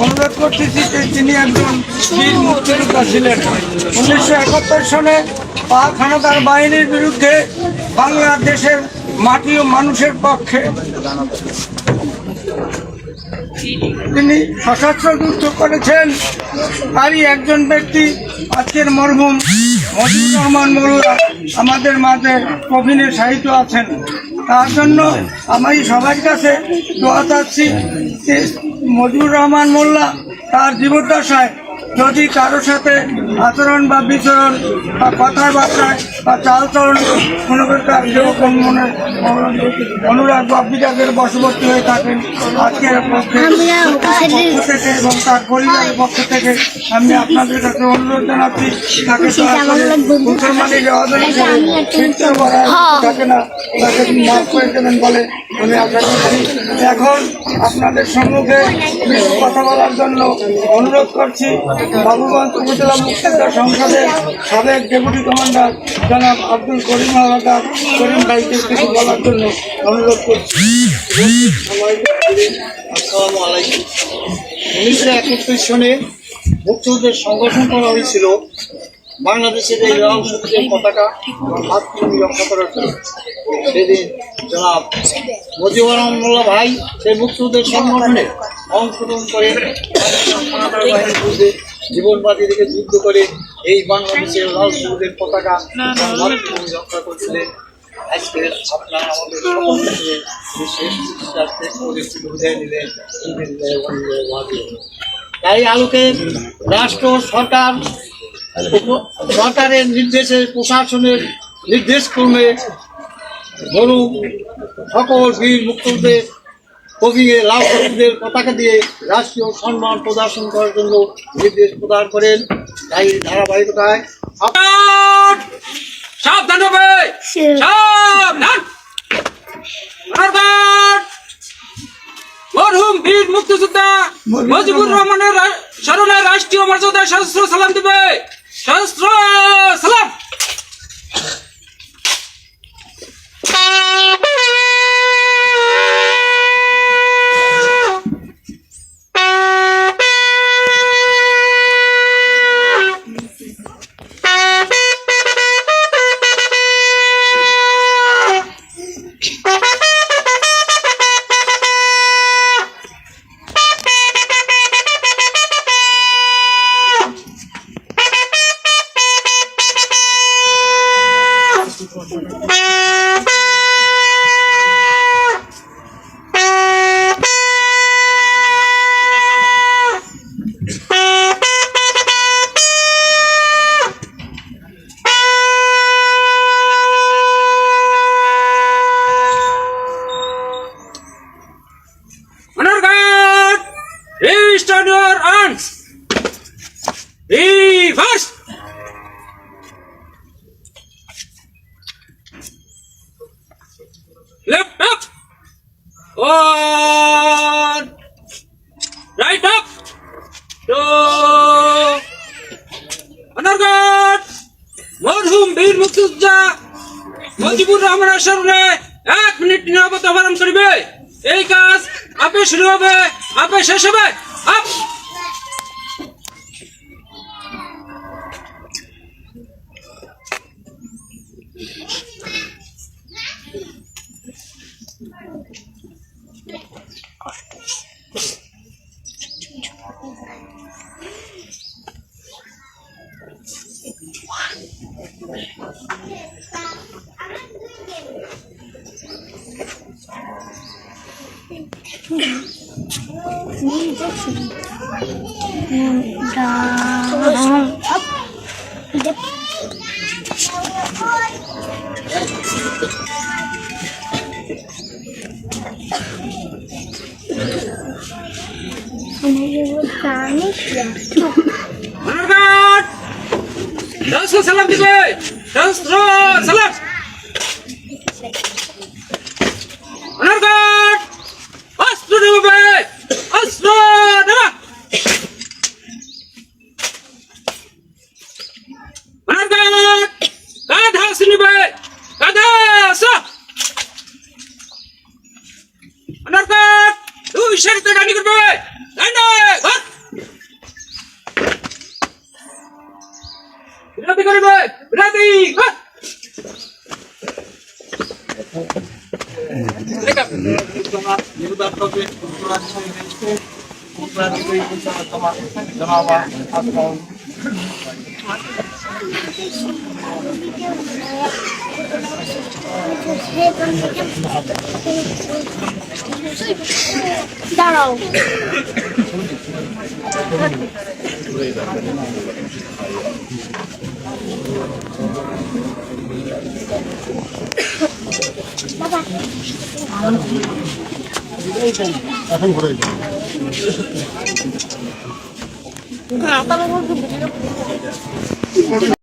অনুরোধ করতেছি যে তিনি একজন বীর মুক্তিযোদ্ধা ছিলেন। 1971 সনে পাক হানাদার বাহিনীর বিরুদ্ধে বাংলাদেশের মাটি ও মানুষের পক্ষে তিনি সশস্ত্র যুদ্ধ করেছেন। তারই একজন ব্যক্তি আজকের মরহুম মজিবুর রহমান মোল্লা আমাদের মাঝে কফিনে শায়িত আছেন। তার জন্য আমি সবার কাছে দোয়া চাচ্ছি যে মজিবুর রহমান মোল্লা তার জীবদ্দশায় যদি কারোর সাথে আচরণ বা বিচরণ বা কথাবার্তায় বা চালচলন কোনো প্রকার যেরকম মনে অনুরাগ বা বিরাগের বশবর্তী হয়ে থাকেন, আজকের পক্ষে থেকে এবং তার পরিবারের পক্ষ থেকে আমি আপনাদের কাছে অনুরোধ জানাচ্ছি তাকে মুসলমানের অদলে চিন্তা করা থাকে না, তাকে মাফ করে দেবেন বলে আমি আশা করছি। এখন আপনাদের সম্মুখে কথা বলার জন্য অনুরোধ করছি বাবুগঞ্জ উপজেলা মুক্তিযোদ্ধা সংসদের সাবেক ডেপুটি কমান্ডার জনাব আব্দুল করিম হাওলাদার করিম ভাইকে কিছু বলার জন্য অনুরোধ করছি। আসসালামু আলাইকুম। 1971 সনে মুক্তিযুদ্ধের সংগঠন করা হয়েছিল বাংলাদেশের এই লাল সবুজের পতাকা মাতৃভূমি রক্ষা করার জন্য। সেদিন জনাব মজিবুর রহমান মোল্লা ভাই সেই মুক্তিযুদ্ধের সংগঠনে অংশগ্রহণ করে বাহিনীর বিরুদ্ধে জীবন বাজি রেখে যুদ্ধ করে এই বাংলাদেশের লাল সবুজের পতাকা মাতৃভূমি রক্ষা করছিলেন। আজকে আপনারা আমাদের বিদায় নিলেন। তাই আলোকে রাষ্ট্র সরকারের নির্দেশে প্রশাসনের নির্দেশ ক্রমে গরু সকল বীর মুক্তিযুদ্ধের কবিয়ে লাল সবুজের পতাকা দিয়ে রাষ্ট্রীয় সম্মান প্রদর্শন করার জন্য নির্দেশ প্রদান করেন। তাই ধারাবাহিকতায় সাবধান হবে, সাবধান। মরহুম বীর মুক্তিযোদ্ধা মজিবুর রহমানের স্মরণে রাষ্ট্রীয় মর্যাদায় সহস্র সালাম দিবে, সহস্র সালাম। Stand your arms. Reverse. Left up. On. Right up. To. Honor guard. মরহুম বীর মুক্তিযোদ্ধা মজিবুর রহমানের স্মরণে 1 মিনিট নিরবতা পালন করিবে। এই কাজ আপে শুরু হবে, আপে শেষ হবে। আপ অনার গার্ড রাষ্ট্র সালাম দিবে, রাষ্ট্র সালাম। অনার গার্ড অস্ত্র নেবে, অস্ত্র নেবা। অনার গার্ড কাঁধ হাস নিবে, কাঁধ হাস। অনার গার্ড দুই সারিতে ডানি করবে, ডানে ঘর। বিরতি করিবে, বিরতি ঘর। দাঁড়াও এখন ঘুরে তাহলে